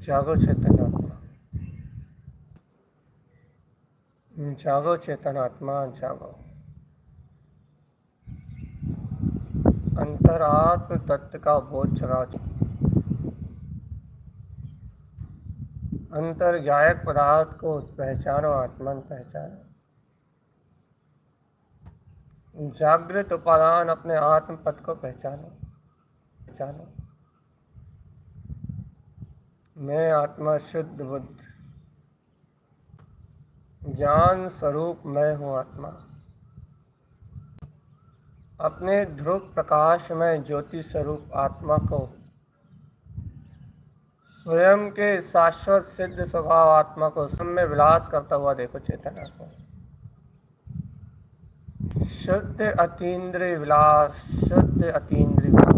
जागो चेतनात्मा, जागो चेतनात्मा, जागो। अंतरात्म तत्व का बोध जगा। अंतर ज्ञायक पदार्थ को पहचानो, आत्मन पहचानो। जागृत उपादान अपने आत्म पद को पहचानो। मैं आत्मा शुद्ध बुद्ध ज्ञान स्वरूप मैं हूँ आत्मा। अपने ध्रुव प्रकाश में ज्योति स्वरूप आत्मा को स्वयं के शाश्वत सिद्ध स्वभाव आत्मा को सब में विलास करता हुआ देखो। चेतन आत्मा शुद्ध अतीन्द्रिय विलास, शुद्ध अतीन्द्रिय विलास।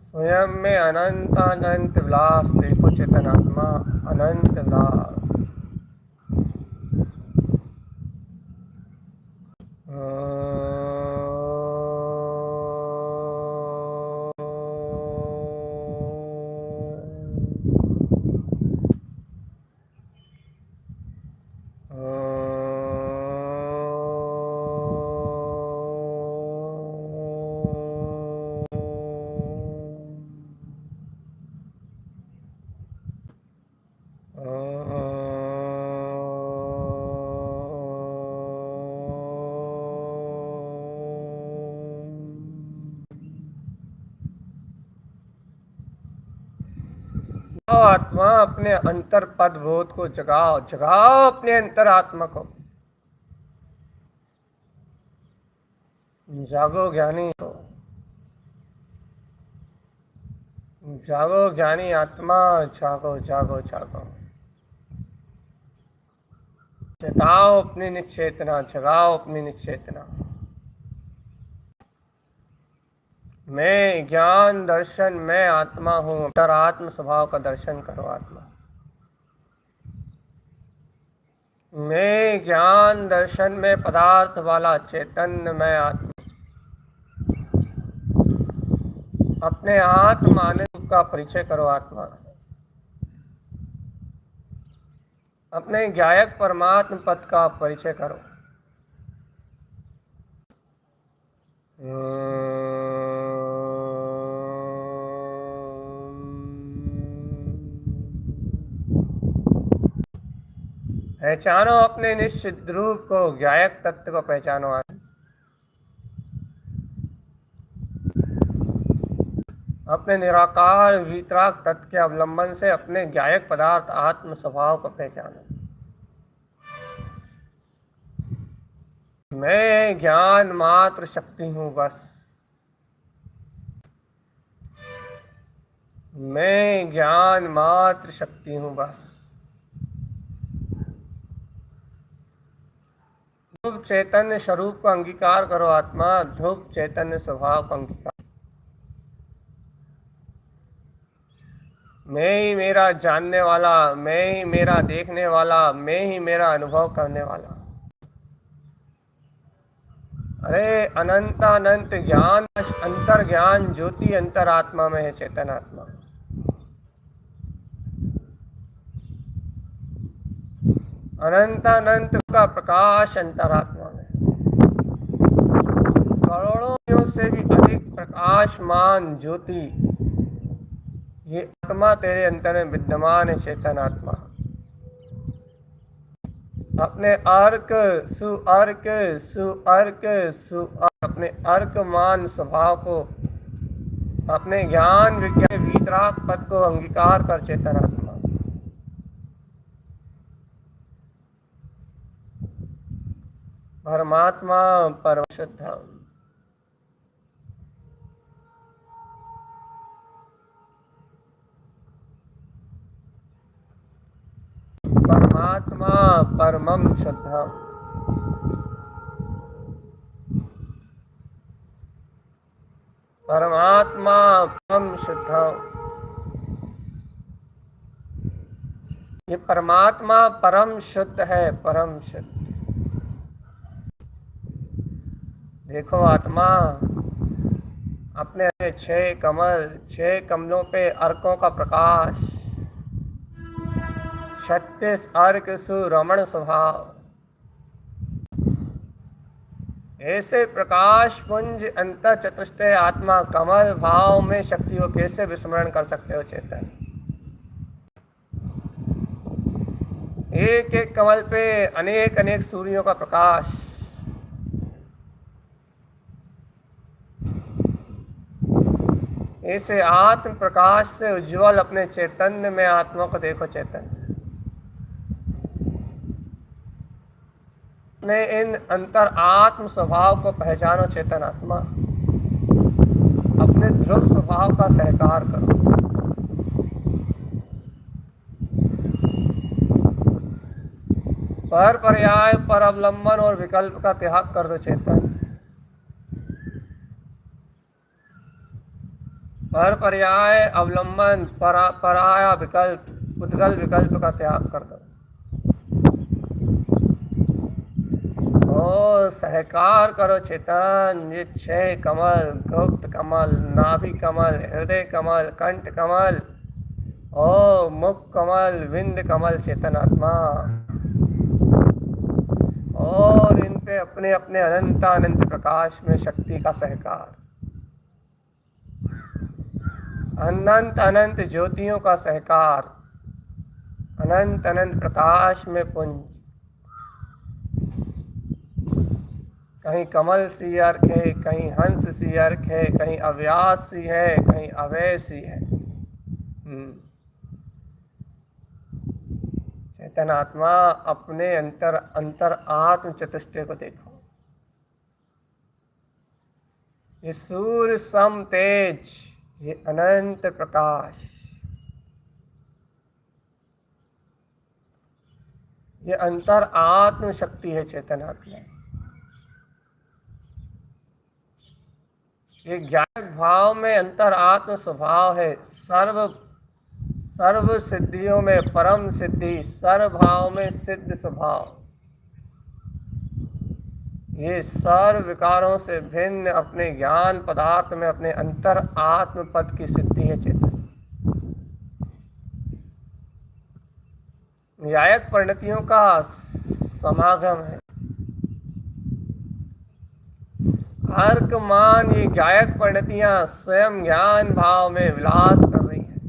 स्वयं में अनंत अनंत विलास देखो। चेतन आत्मा अनंत विलास। आत्मा अपने अंतर पद बोध को जगाओ, जगाओ अपने अंतर आत्मा को। जागो ज्ञानी हो, जागो ज्ञानी आत्मा, जागो जागो जागो। जगाओ अपनी निश्चेतना, जगाओ अपनी निश्चेतना। मैं ज्ञान दर्शन, मैं आत्मा हूँ। अंतरात्म स्वभाव का दर्शन करो आत्मा। मैं ज्ञान दर्शन में पदार्थ वाला चैतन्य मैं आत्मा। अपने आत्मा आनंद का परिचय करो आत्मा। अपने ज्ञायक परमात्म पद का परिचय करो। पहचानो अपने निश्चित रूप को, ज्ञायक तत्व को पहचानो। अपने निराकार वीतराग तत्व के अवलंबन से अपने ज्ञायक पदार्थ आत्म स्वभाव को पहचानो। मैं ज्ञान मात्र शक्ति हूँ बस। मैं ज्ञान मात्र शक्ति हूँ बस। ध्रुव चैतन्य स्वरूप का अंगीकार करो आत्मा, ध्रुव चैतन्य स्वभाव का अंगीकार। मैं ही मेरा जानने वाला, मैं ही मेरा देखने वाला, मैं ही मेरा अनुभव करने वाला। अरे अनंत अनंत ज्ञान, अंतर ज्ञान ज्योति अंतर आत्मा में है। चेतन आत्मा अनंत अनंत का प्रकाश अंतरात्मा में। करोड़ों से भी अधिक प्रकाशमान ज्योति ये आत्मा तेरे अंतर में विद्यमान है। चेतन आत्मा अपने अर्क सुअर्क सुअर्क सुअर्क अपने अर्कमान स्वभाव को, अपने ज्ञान विज्ञान वीतराग पद को अंगीकार कर। चेतन आत्मा परमात्मा परम शुद्ध, परमात्मा परमम शुद्धम, परमात्मा परम शुद्धम। ये परमात्मा परम शुद्ध है, परम शुद्ध। देखो आत्मा अपने 6 कमल, 6 कमलों पे अर्कों का प्रकाश, 36 अर्क सुरमण स्वभाव। ऐसे प्रकाश पुंज अंतर चतुष्टय आत्मा कमल भाव में शक्ति को कैसे विस्मरण कर सकते हो चेतन? एक एक कमल पे अनेक अनेक सूर्यों का प्रकाश। ऐसे आत्म प्रकाश से उज्जवल अपने चैतन्य में आत्मा को देखो चैतन्य। अपने इन अंतर आत्म स्वभाव को पहचानो चेतन आत्मा। अपने ध्रुव स्वभाव का सहकार करो। पर पर्याय, पर अवलंबन और विकल्प का त्याग कर दो चेतन। पर पर्याय, अवलंबन, पराया विकल्प, उद्गल विकल्प का त्याग कर दो। ओ सहकार करो चेतन। ये 6 कमल, गुप्त कमल, नाभि कमल, हृदय कमल, कंठ कमल, ओ मुख कमल, विंद कमल चेतन आत्मा, और इन पे अपने अपने अनंत अनंत प्रकाश में शक्ति का सहकार, अनंत अनंत ज्योतियों का सहकार, अनंत अनंत प्रकाश में पुंज। कहीं कमल सी अर्क है, कहीं हंस सी अर्क है, कहीं अव्यास सी है, कहीं अवय सी है। चेतन आत्मा अपने अंतर अंतर आत्म चतुष्टय को देखो। ये सूर्य सम तेज, ये अनंत प्रकाश, ये अंतर आत्म शक्ति है चेतन आत्मा। ये ज्ञानक भाव में अंतर आत्म स्वभाव है। सर्व सिद्धियों में परम सिद्धि, सर्व भाव में सिद्ध स्वभाव। ये सर्व विकारों से भिन्न अपने ज्ञान पदार्थ में अपने अंतर आत्म पद की सिद्धि है चेतन। न्यायक परिणतियों का समागम है। अर्क मान ये गायक परिणतियां स्वयं ज्ञान भाव में विलास कर रही हैं।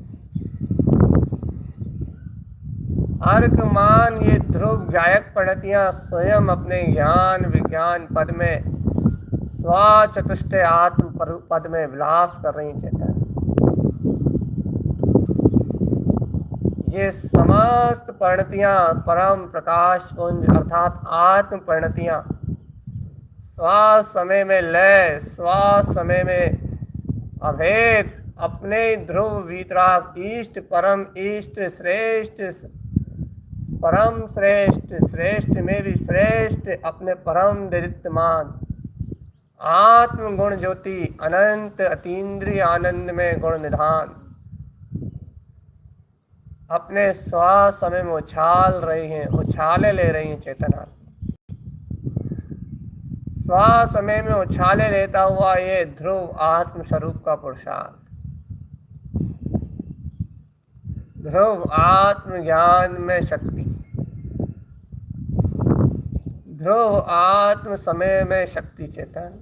अर्क मान ये ध्रुव गायक परिणतियां स्वयं अपने ज्ञान विज्ञान पद में स्वचतुष्टय आत्म पद में विलास कर रही चेतन। ये समस्त परिणतियां परम प्रकाश पुंज अर्थात आत्म परिणतियां श्वास समय में लय, श्वास समय में अभेद, अपने ध्रुव वीतराग इष्ट परम इष्ट श्रेष्ठ परम श्रेष्ठ श्रेष्ठ में भी श्रेष्ठ अपने परम दरिद्रमान आत्म गुण ज्योति अनंत अतीन्द्रिय आनंद में गुण निधान अपने श्वास समय में उछाल रही हैं, उछाले ले रही हैं चेतना। श्वास समय में उछाले लेता हुआ ये ध्रुव आत्म स्वरूप का पुरुषार्थ, ध्रुव आत्म ज्ञान में शक्ति, ध्रुव आत्म समय में शक्ति चेतन।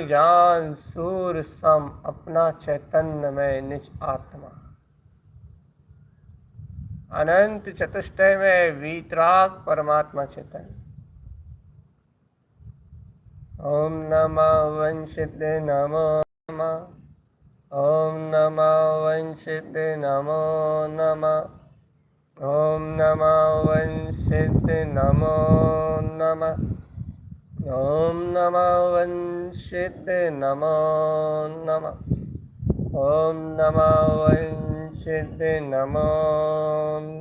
ज्ञान सूर सम अपना चैतन्य में निज आत्मा। अनंत चतुष्टय में वीतराग परमात्मा चैतन्य। ओम नमः वंशिते नमो नमः। ओम नमः वंशिते नमो नमः। ओम नमः वंशिते नमो नमः। ओम नमः वंशिते नमो नमः। ओम नमः वंशिते नमो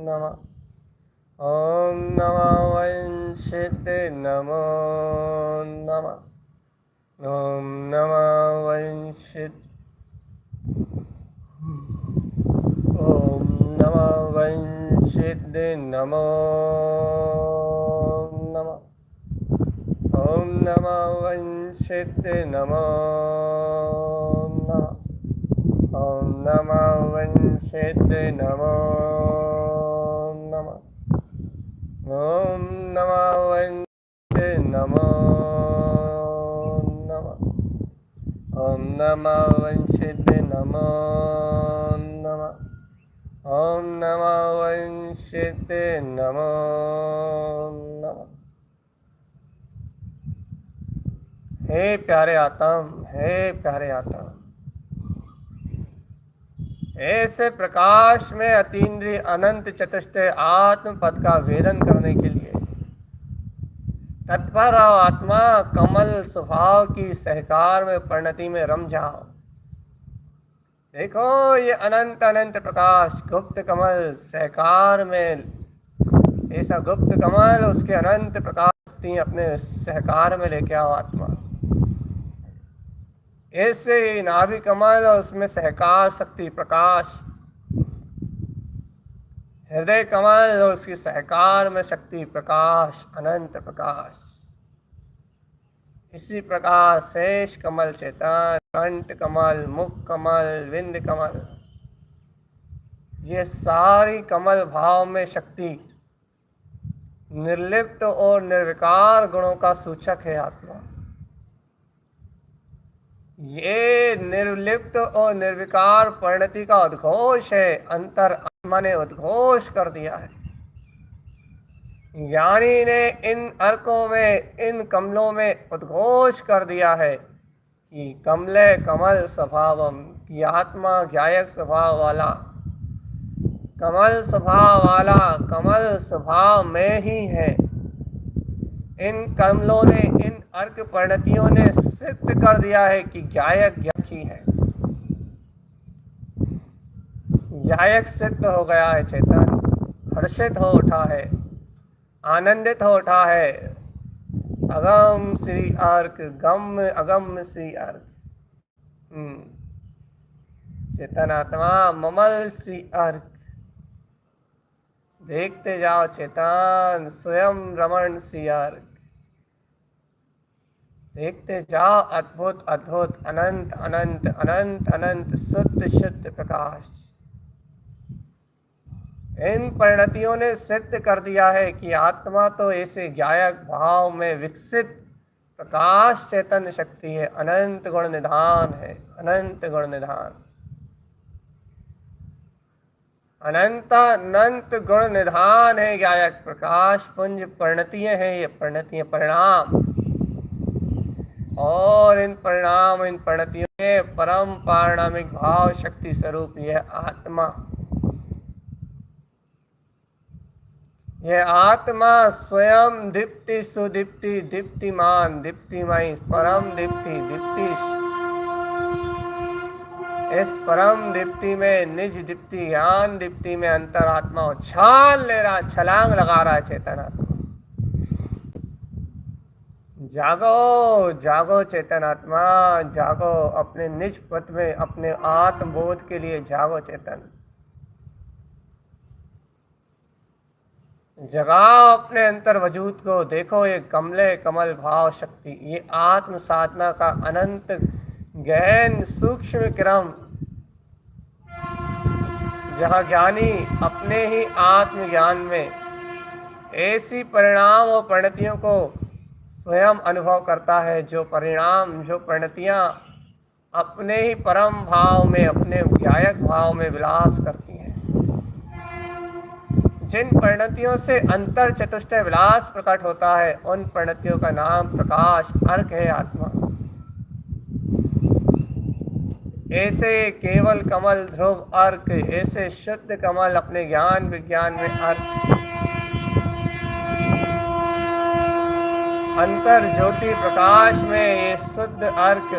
नमः। ओम नमः वंशिते नमो नमः। ओम नमः वंशिते ओम नमः वंशिते नमो नमः। ओम नमः वंशिते नमो नमः। ओम नमः वंशिते नमो नमः। ओम नमः वंशिते नमो नमः। ओम नमः वंशिते नमो नमः। ओम नमः वंशिते नमो नमः। हे प्यारे आत्म, हे प्यारे आत्म, ऐसे प्रकाश में अतीन्द्रिय अनंत चतुष्टय आत्म पद का वेदन करने के लिए तत्पर रहो। आत्मा कमल स्वभाव की सहकार में परिणति में रम जाओ। देखो ये अनंत अनंत प्रकाश गुप्त कमल सहकार में, ऐसा गुप्त कमल उसके अनंत प्रकाश अपने सहकार में लेके आओ। आत्मा ऐसे ही नाभि कमल और उसमें सहकार शक्ति प्रकाश, हृदय कमल और उसकी सहकार में शक्ति प्रकाश अनंत प्रकाश। इसी प्रकार शेष कमल चेतन, कंठ कमल, मुख कमल, विंद कमल, ये सारी कमल भाव में शक्ति निर्लिप्त और निर्विकार गुणों का सूचक है। आत्मा ये निर्लिप्त और निर्विकार परिणति का उद्घोष है। अंतर आत्मा ने उद्घोष कर दिया है। ज्ञानी ने इन अर्कों में, इन कमलों में उद्घोष कर दिया है कि कमले कमल स्वभावम, की आत्मा ज्ञायक स्वभाव वाला, कमल स्वभाव वाला, कमल स्वभाव में ही है। इन कमलों ने, इन अर्क परिणतियों ने सिद्ध कर दिया है कि ज्ञायक ज्ञाकी है। ज्ञायक सिद्ध हो गया है। चेतन हर्षित हो उठा है, आनंदित हो उठा है। अगम श्री अर्क, गम अगम श्री अर्क। चेतन आत्मा ममल श्री अर्क। देखते जाओ चेतन स्वयं रमण श्री अर्क। देखते जाओ अद्भुत अद्भुत अनंत अनंत अनंत अनंत शुद्ध शुद्ध प्रकाश। इन परिणतियों ने सिद्ध कर दिया है कि आत्मा तो ऐसे ज्ञायक भाव में विकसित प्रकाश चैतन्य शक्ति है, अनंत गुण निधान है, अनंत गुण निधान, अनंत अनंत गुण निधान है। ज्ञायक प्रकाश पुंज परिणतियां हैं, ये परिणतियां परिणाम, और इन परिणाम, इन परिणतियों के परम पारिणामिक भाव शक्ति स्वरूप यह आत्मा, यह आत्मा स्वयं दीप्ति सुदीप्ति दीप्तिमान दीप्तिमयी परम दीप्ति दीप्ति, इस परम दीप्ति में निज दीप्ति ज्ञान दीप्ति में अंतरात्मा उछाल ले रहा, छलांग लगा रहा है चेतन आत्मा। जागो जागो चेतन आत्मा, जागो अपने निज पथ में, अपने आत्मबोध के लिए जागो चेतन। जगाओ अपने अंतर वजूद को। देखो ये कमले कमल भाव शक्ति, ये आत्म साधना का अनंत गहन सूक्ष्म क्रम, जहाँ ज्ञानी अपने ही आत्मज्ञान में ऐसी परिणाम और परिणतियों को स्वयं अनुभव करता है, जो परिणाम, जो परिणतियाँ अपने ही परम भाव में, अपने ज्ञायक भाव में विलास करती हैं, जिन परिणतियों से अंतर चतुष्टय विलास प्रकट होता है, उन परिणतियों का नाम प्रकाश अर्क है, आत्मा। ऐसे केवल कमल ध्रुव अर्क, ऐसे शुद्ध कमल अपने ज्ञान विज्ञान में अर्क, अंतर ज्योति प्रकाश में ये शुद्ध अर्क,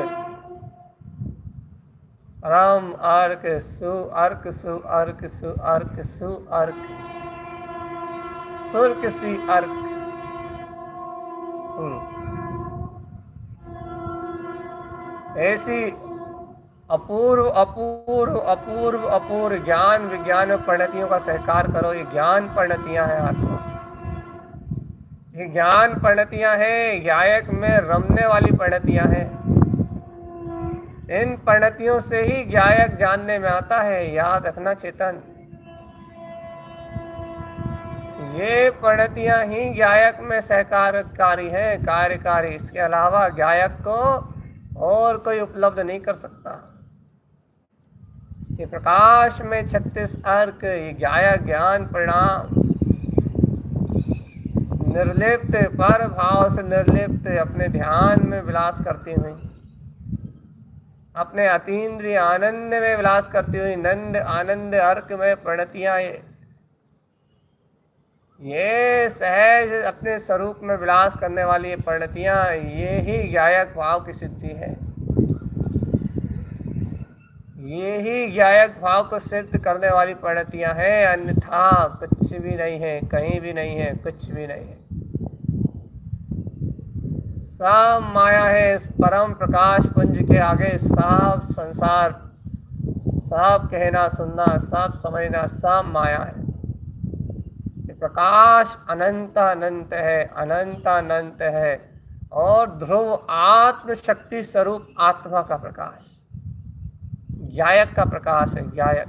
परम अर्क, सु अर्क, सु अर्क, सु अर्क, सु अर्क, सुर्क सी अर्क। ऐसी अपूर्व अपूर्व अपूर्व अपूर्व ज्ञान विज्ञान में परिणतियों का सहकार करो। ये ज्ञान परिणतियां हैं आत्मा, ये ज्ञान परिणतियां हैं, ज्ञायक में रमने वाली परिणतियां हैं। इन परिणतियों से ही ज्ञायक जानने में आता है। याद रखना चेतन, ये परिणतियां ही ज्ञायक में सहकारकारी हैं, कार्यकारी। इसके अलावा ज्ञायक को और कोई उपलब्ध नहीं कर सकता। ये प्रकाश में 36 अर्क, ये ज्ञायक ज्ञान परिणाम निर्लिप्त पर भाव से निर्लिप्त अपने ध्यान में विलास करती हुई, अपने अतीन्द्रिय आनंद में विलास करती हुई, नंद आनंद अर्क में परिणतियां, ये सहज अपने स्वरूप में विलास करने वाली ये परिणतियां, ये ही ज्ञायक भाव की सिद्धि है। ये ही ज्ञायक भाव को सिद्ध करने वाली परिणतियां हैं, अन्यथा कुछ भी नहीं है, कहीं भी नहीं है, कुछ भी नहीं है। सब माया है। इस परम प्रकाश पुंज के आगे सब संसार, सब कहना सुनना, सब समझना, सब माया है। ये प्रकाश अनंत अनंत है, अनंत अनंत है, और ध्रुव आत्म शक्ति स्वरूप आत्मा का प्रकाश, ज्ञायक का प्रकाश है, ज्ञायक।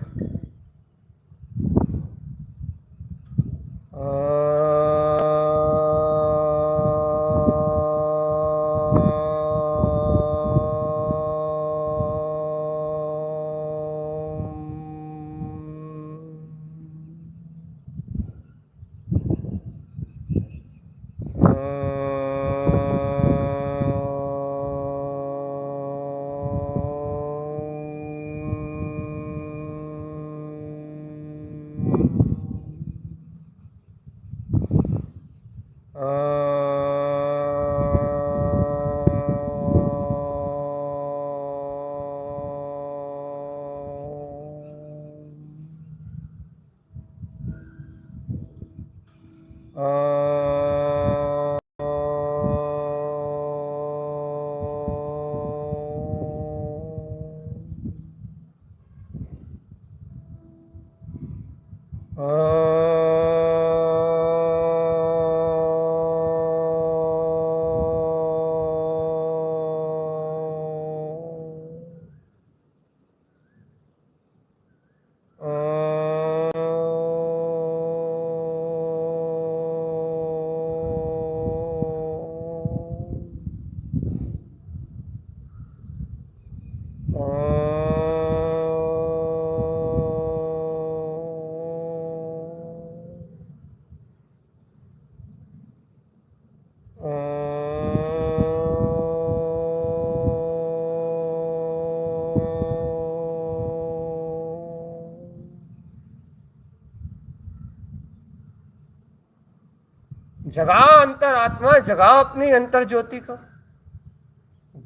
जगा अंतर आत्मा, जगा अपनी अंतर ज्योति को।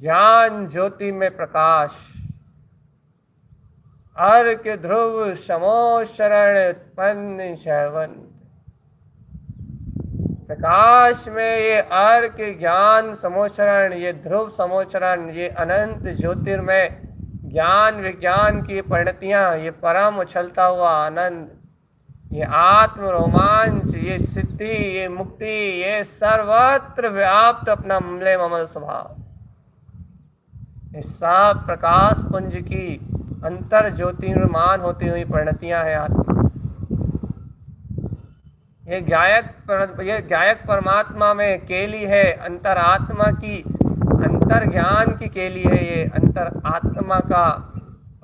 ज्ञान ज्योति में प्रकाश, अर्क ध्रुव समो शरण उत्पन्न शैवन। प्रकाश में ये अर्क ज्ञान समोचरण, ये ध्रुव समोचरण, ये अनंत ज्योतिर्मय ज्ञान विज्ञान की परिणतियां, ये परम उछलता हुआ आनंद, ये आत्म रोमांच, ये सिद्धि, ये मुक्ति, ये सर्वत्र व्याप्त अपना ममले ममल स्वभाव, ये सब प्रकाश पुंज की अंतर ज्योतिर्मान होती हुई परिणतियां हैं आत्मा। ये गायक परमात्मा में केली है, अंतरात्मा की, अंतर ज्ञान की केली है, ये अंतर आत्मा का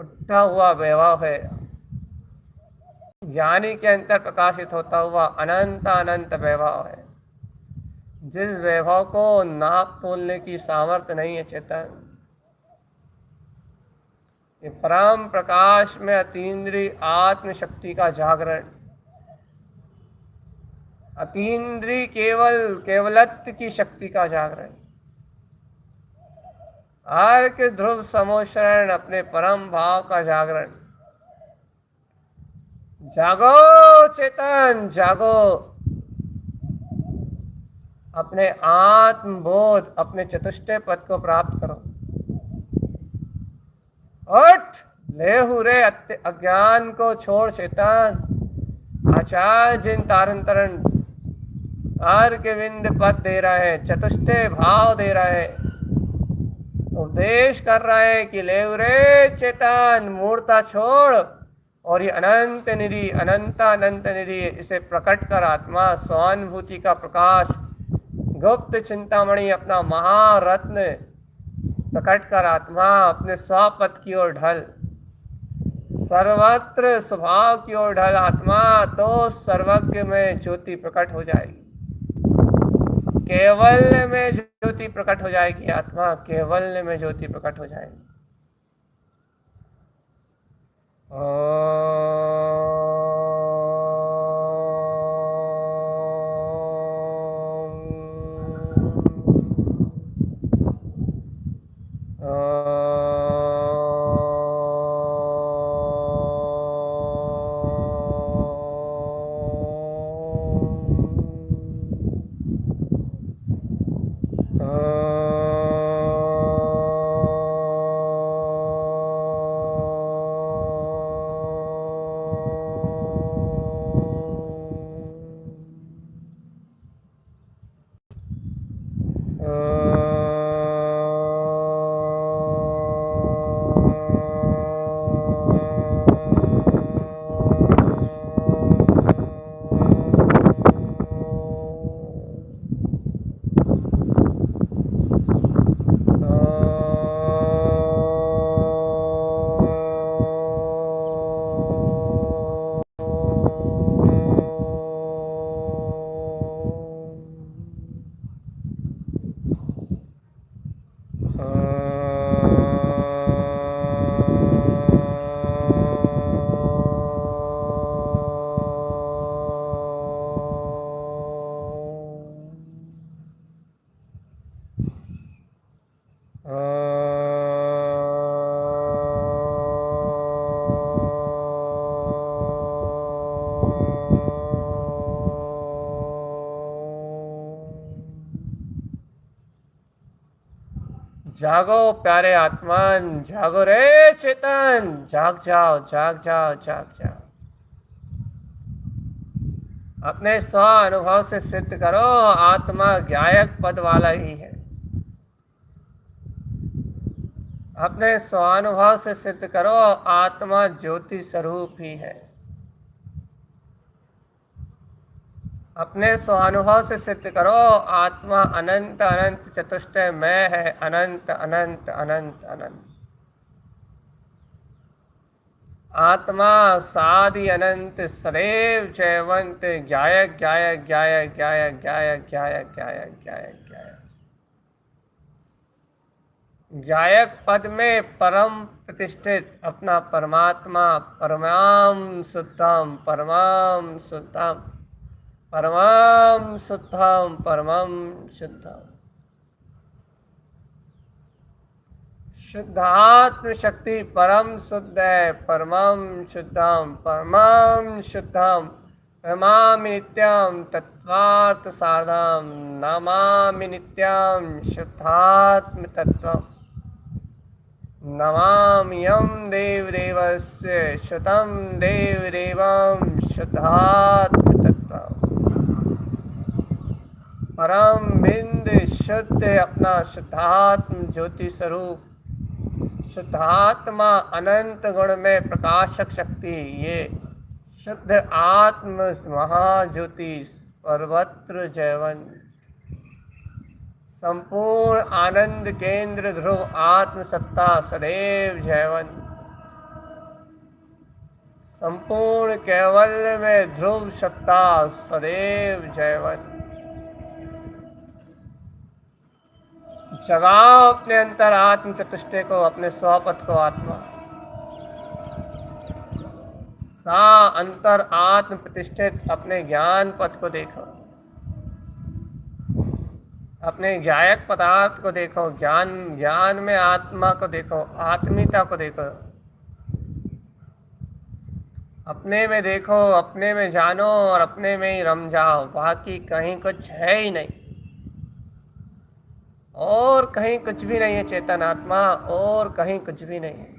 उठा हुआ वैभव है, ज्ञानी के अंतर प्रकाशित होता हुआ अनंत अनंत वैभव है, जिस वैभव को नाप तोलने की सामर्थ्य नहीं है चेतन। ये परम प्रकाश में अतीन्द्रिय आत्म शक्ति का जागरण, अतीन्द्रिय केवलत्व की शक्ति का जागरण, अर्क ध्रुव समोशरण अपने परम भाव का जागरण। जागो चेतन, जागो, अपने आत्मबोध, अपने चतुष्टय पद को प्राप्त करो। उठ, लेहु रे अज्ञान को छोड़ चेतन। आचार्य जिन तारण तरण अर्क विंद पद दे रहा है, चतुष्टय भाव दे रहा है, उपदेश कर रहा है कि लेहु रे चेतन, मूर्ता छोड़ और ये अनंत निधि, अनंत अनंत निधि, इसे प्रकट कर आत्मा, स्वानुभूति का प्रकाश, गुप्त चिंतामणि, अपना महारत्न प्रकट कर आत्मा, अपने स्वपद की ओर ढल, सर्वत्र स्वभाव की ओर ढल आत्मा, तो सर्वज्ञ में ज्योति प्रकट हो जाएगी, केवल में ज्योति प्रकट हो जाएगी आत्मा, केवल में ज्योति प्रकट हो जाएगी। जागो प्यारे आत्मान, जागो रे चेतन, जाग जाओ, जाग जाओ, जाग जाओ, अपने स्व अनुभव से सिद्ध करो आत्मा गायक पद वाला ही है, अपने स्वानुभव से सिद्ध करो आत्मा ज्योति स्वरूप ही है, अपने स्वानुभव से सिद्ध करो आत्मा अनंत अनंत चतुष्टय मैं है, अनंत अनंत अनंत अनंत आत्मा सादि अनंत सदैव जयवंत, गायक गायक गायक गायक गायक गायक गायक गायक गायक, गायक पद में परम प्रतिष्ठित अपना परमात्मा, परमाम शुद्धम, परमाम शुद्धम, परमं शुद्धम, परमं शुद्धम, शुद्धात्म शक्ति परम शुद्ध है, परमं शुद्धम, परमं शुद्धम, नमामि नित्यं तत्वार्थ साधम, नमामि नित्यं शुद्धात्म तत्वम्, नमामि यं देवदेवस्य शुद्धं देवदेवं शुद्धात्म तत्वम्, परम बिंद शुद्ध अपना शुद्धात्म ज्योति स्वरूप, शुद्धात्मा अनंत गुण में प्रकाशक शक्ति, ये शुद्ध आत्म महाज्योति सर्वत्र जयवन, संपूर्ण आनंद केंद्र ध्रुव आत्म सत्ता सदैव जयवन, संपूर्ण कैवल्य में ध्रुव सत्ता सदैव जयवन। जगाओ अपने अंतर आत्म चतुष्टय को, अपने स्वपथ को आत्मा। सा अंतर आत्म प्रतिष्ठित अपने ज्ञान पथ को देखो, अपने ज्ञायक पदार्थ को देखो, ज्ञान में आत्मा को देखो, आत्मीयता को देखो, अपने में देखो, अपने में जानो और अपने में ही रम जाओ। बाकी कहीं कुछ है ही नहीं, और कहीं कुछ भी नहीं है चेतन आत्मा, और कहीं कुछ भी नहीं है।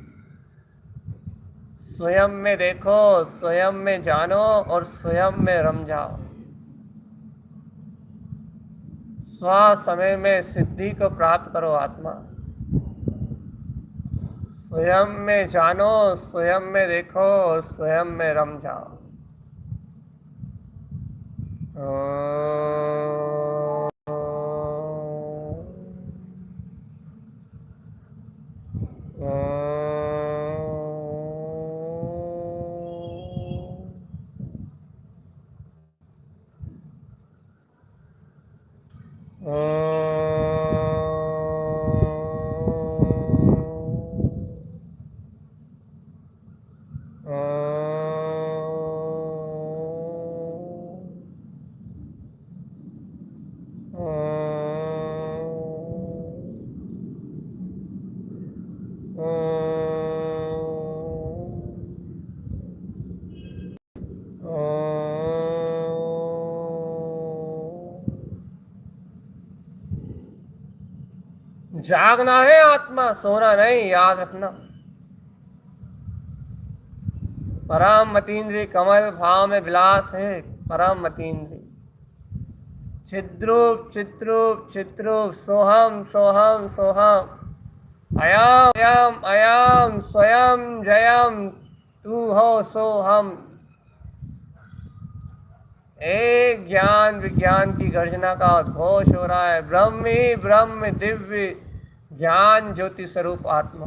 स्वयं में देखो, स्वयं में जानो और स्वयं में रम जाओ। स्व समय में सिद्धि को प्राप्त करो आत्मा। स्वयं में जानो, स्वयं में देखो और स्वयं में रम जाओ। जागना है आत्मा, सोना नहीं, याद रखना। परम मतीन्द्रिय कमल भाव में विलास है, परम मतीन्द्रिय। चिद्रूप चिद्रूप चिद्रूप, सोहम सोहम सोहम, अयम अयम अयम, स्वयं जयम, तू हो सो हम। एक ज्ञान विज्ञान की गर्जना का उद्घोष हो रहा है। ब्रह्म ही ब्रह्म, दिव्य ज्ञान ज्योति स्वरूप आत्मा।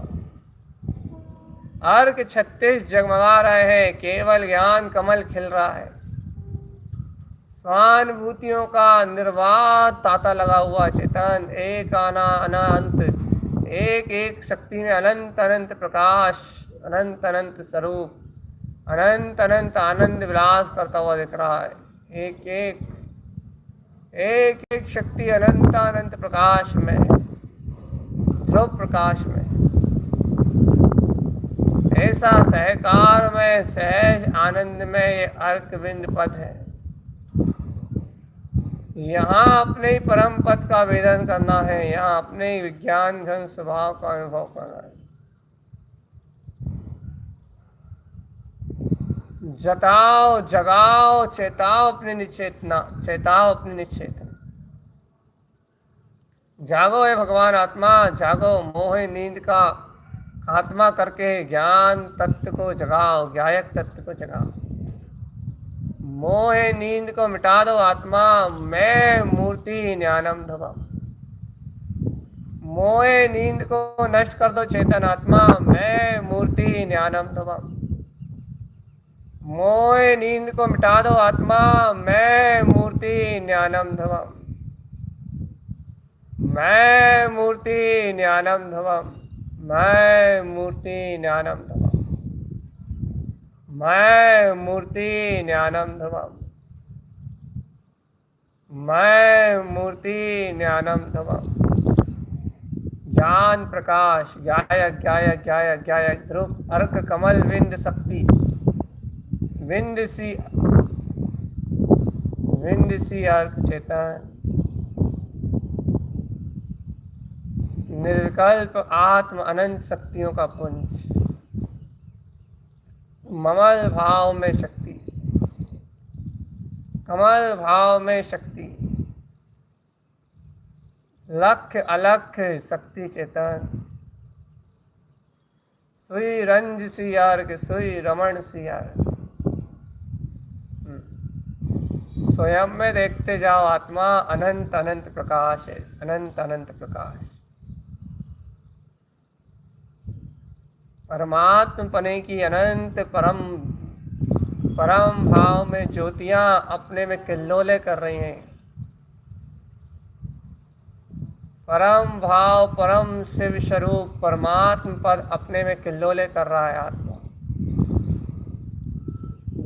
अर्क 36 जगमगा रहे हैं, केवल ज्ञान कमल खिल रहा है। स्वानुभूतियों का निर्वाध ताता लगा हुआ चेतन, एक आना अनंत, एक एक शक्ति में अनंत अनंत प्रकाश, अनंत अनंत स्वरूप, अनंत अनंत आनंद विलास करता हुआ दिख रहा है। एक एक शक्ति अनंत अनंत प्रकाश में, ध्रुव प्रकाश में। ऐसा सहकार में, सहज आनंद में ये अर्कविंद पद है। यहाँ अपने ही परम पद का वेदन करना है, यहाँ अपने ही विज्ञान घन स्वभाव का अनुभव करना है। जताओ, जगाओ, चेताओ अपनी निचेतना, चेताओ अपनी निचेतना। जागो है भगवान आत्मा, जागो। मोह नींद का खात्मा करके ज्ञान तत्व को जगाओ, ज्ञायक तत्व को जगाओ। मोह नींद को मिटा दो आत्मा, मैं मूर्ति ज्ञानम ध्रुवम। मोह नींद को नष्ट कर दो चेतन आत्मा, मैं मूर्ति ज्ञानम ध्रुवम। मोह नींद को मिटा दो आत्मा, मैं मूर्ति ज्ञानम ध्रुवम। मैं मूर्ति ज्ञानम ध्रुवम, मैं मूर्ति ज्ञानम ध्रुवम, मैं मूर्ति ज्ञानम ध्रुवम, मैं मूर्ति ज्ञानम ध्रुवम। ज्ञान प्रकाश, ज्ञायक ज्ञायक ज्ञायक ज्ञायक ध्रुव, अर्क कमल विंद शक्ति, विंद सी अर्क चेतन, निर्विकल्प आत्म अनंत शक्तियों का पुंज। ममल भाव में शक्ति, कमल भाव में शक्ति, लक्ष्य अलक्ष्य शक्ति चेतन। सुई रंज सी अर्घ, सुई रमण सी अर्घ। स्वयं में देखते जाओ, आत्मा अनंत अनंत प्रकाश है, अनंत अनंत प्रकाश। परमात्म पने की अनंत परम परम भाव में ज्योतियां अपने में किल्लोले कर रही हैं। परम भाव परम शिव स्वरूप परमात्म पद अपने में किल्लोले कर रहा है आत्मा।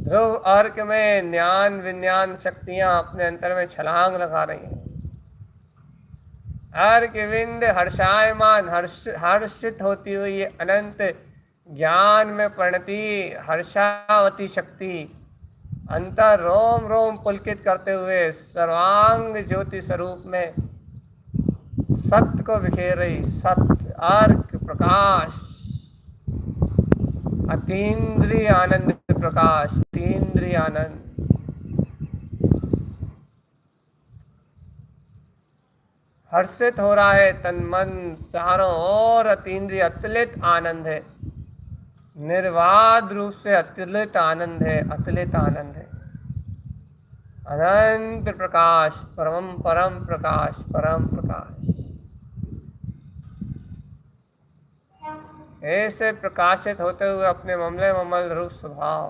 ध्रुव अर्क में ज्ञान विज्ञान शक्तियां अपने अंतर में छलांग लगा रही हैं। अर्क विंद हर्षायमान हर्षित होती हुई अनंत ज्ञान में परिणति हर्षावती शक्ति अंतर रोम रोम पुलकित करते हुए सर्वांग ज्योति स्वरूप में सत्य को बिखेर रही। सत्य अर्क प्रकाश अतीन्द्रिय आनंद प्रकाश, अतीन्द्रिय आनंद। हर्षित हो रहा है तन मन चारों ओर, अतीन्द्रिय अतुलित आनंद है, निर्वाध रूप से अतुलित आनंद है, अतुलित आनंद है। अनंत प्रकाश, परम परम प्रकाश, परम प्रकाश। ऐसे प्रकाशित होते हुए अपने ममले ममल रूप स्वभाव,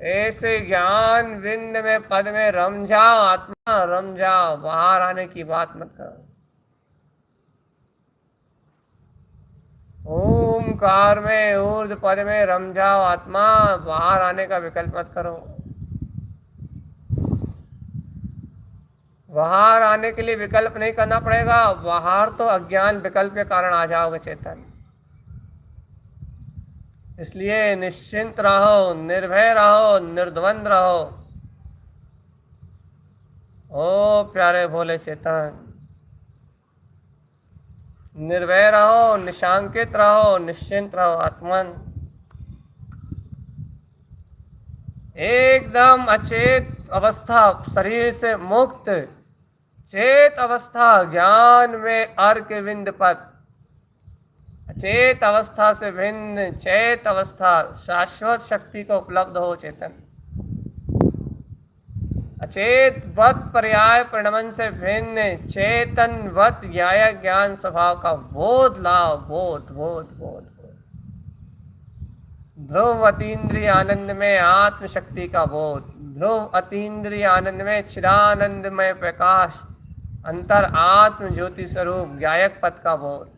ऐसे ज्ञान विंद में पद में रम जाओ आत्मा, रम जाओ। बाहर आने की बात मत करो। ओमकार में ऊर्ध्व पद में रम जाओ आत्मा, बाहर आने का विकल्प मत करो। बाहर आने के लिए विकल्प नहीं करना पड़ेगा, बाहर तो अज्ञान विकल्प के कारण आ जाओगे चेतन। इसलिए निश्चिंत रहो, निर्भय रहो, निर्द्वंद रहो। ओ प्यारे भोले चेतन, निर्भय रहो, निशांकित रहो, निश्चिंत रहो आत्मन। एकदम अचेत अवस्था, शरीर से मुक्त चेत अवस्था, ज्ञान में अर्क विंद पद, अचेत अवस्था से भिन्न चेत अवस्था, शाश्वत शक्ति को उपलब्ध हो चेतन। अचेत वत पर्याय परिणमन से भिन्न चेतन वत ज्ञायक ज्ञान स्वभाव का बोध लाओ, बोध बोध बोध। ध्रुव अतीन्द्रिय आनंद में आत्मशक्ति का बोध, ध्रुव अतीन्द्रिय आनंद में चिदानंदमय प्रकाश अंतर आत्म ज्योति स्वरूप गायक पद का बोध।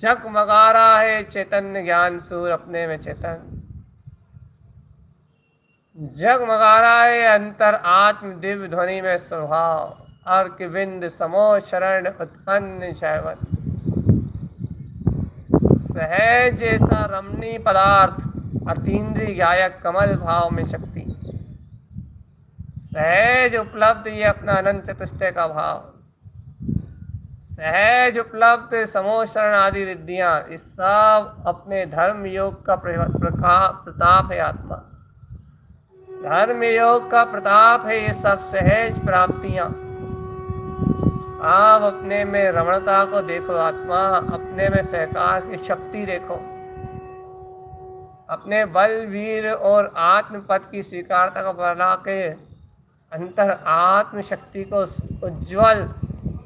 जगमगा रहा है चैतन्य ज्ञान सूर्य अपने में चेतन, जगमगा रहा है अंतर आत्म दिव्य ध्वनि में स्वभाव। अर्क विंद समो शरण उत्पन्न शैवत, सहज जैसा रमणीय पदार्थ अतीन्द्रिय गायक कमल भाव में शक्ति, सहज उपलब्ध ये अपना अनंत चतुष्टय का भाव, सहज उपलब्ध समोशरण आदि रिद्धियां, इस सब अपने धर्म योग का प्रताप है आत्मा। धर्म योग का प्रताप है ये सब सहज प्राप्तियां। आप अपने में रमणता को देखो आत्मा, अपने में सहकार की शक्ति देखो, अपने बल वीर और आत्म पद की स्वीकारता को बढ़ा के अंतर आत्म शक्ति को उज्ज्वल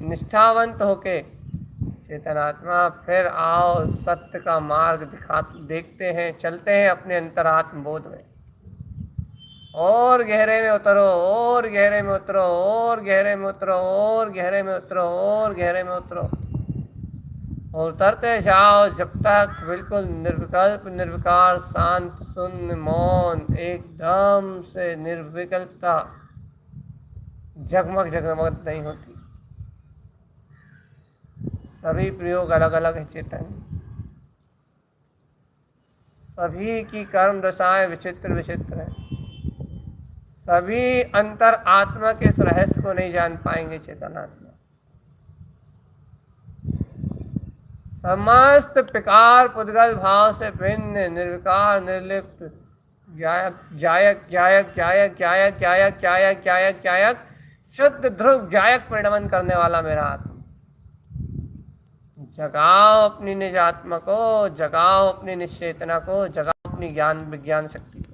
निष्ठावंत होके चेतन आत्मा फिर आओ सत्य का मार्ग देखते हैं, चलते हैं अपने अंतरात्म बोध में। और गहरे में उतरो, और गहरे में उतरो, और गहरे में उतरो, और गहरे में उतरो, और गहरे में उतरो, और उतरते जाओ जब तक बिल्कुल निर्विकल्प निर्विकार शांत शून्य मौन एकदम से निर्विकल्पता जगमग जगमग नहीं होती। सभी प्रयोग अलग अलग है चेतन, सभी की कर्म दशाएं विचित्र विचित्र है, सभी अंतर आत्मा के इस रहस्य को नहीं जान पाएंगे चेतन आत्मा। समस्त विकार पुद्गल भाव से भिन्न निर्विकार निर्लिप्त गायक गायक गायक गायक गायक गायक गायक गायक गायक शुद्ध ध्रुव गायक परिणमन करने वाला मेरा आत्मा। जगाओ अपनी निज आत्मा को, जगाओ अपनी निश्चेतना को, जगाओ अपनी ज्ञान विज्ञान शक्ति को।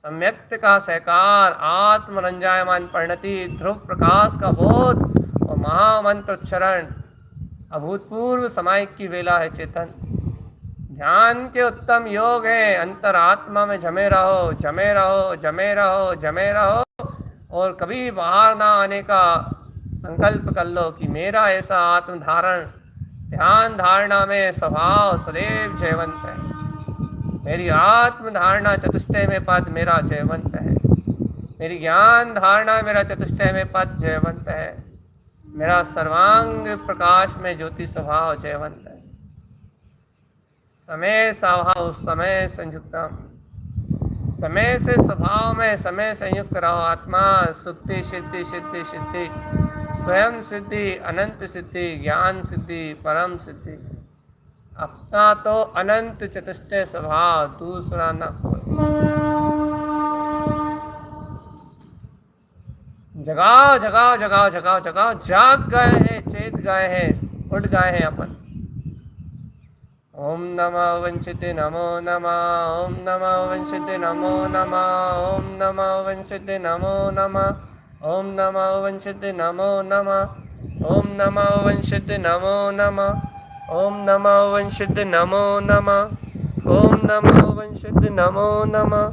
सम्यक्त का सहकार, आत्मरंजायमान परिणति, ध्रुव प्रकाश का बोध और महामंत्र उच्चारण। अभूतपूर्व समायिक की वेला है चेतन। ध्यान के उत्तम योग है। अंतरात्मा में जमे रहो, जमे रहो, जमे रहो, जमे रहो, और कभी बाहर ना आने का संकल्प कर लो कि मेरा ऐसा आत्मधारण, ध्यान धारणा में स्वभाव सदैव जयवंत है। मेरी आत्मधारणा चतुष्टय में पद मेरा जयवंत है। मेरी ज्ञान धारणा मेरा चतुष्टय में पद जयवंत है। मेरा सर्वांग प्रकाश में ज्योति स्वभाव जयवंत है। समय स्वभाव समय संयुक्तम, समय से स्वभाव में समय संयुक्त रहो। आत्मा सुक्ति सिद्धि सिद्धि सिद्धि, स्वयं सिद्धि, अनंत सिद्धि, ज्ञान सिद्धि, परम सिद्धि। अपना तो अनंत चतुष्टय स्वभाव, दूसरा न कोई। जगाओ जगाओ जगाओ जगाओ जगाओ, जाग गए हैं, चेत गए हैं, उठ गए हैं अपन। ओम नमः वंशिते नमो नमः, ओम नमः वंशिते नमो नमः, ओम नमः वंशिते नमो नमः, ओम नमः वंशिते नमो नमः, ओम नमः वंशिते नमो नमः, ओम नमः वंशिते नमो नमः, ओम नमः वंशिते नमो नमः।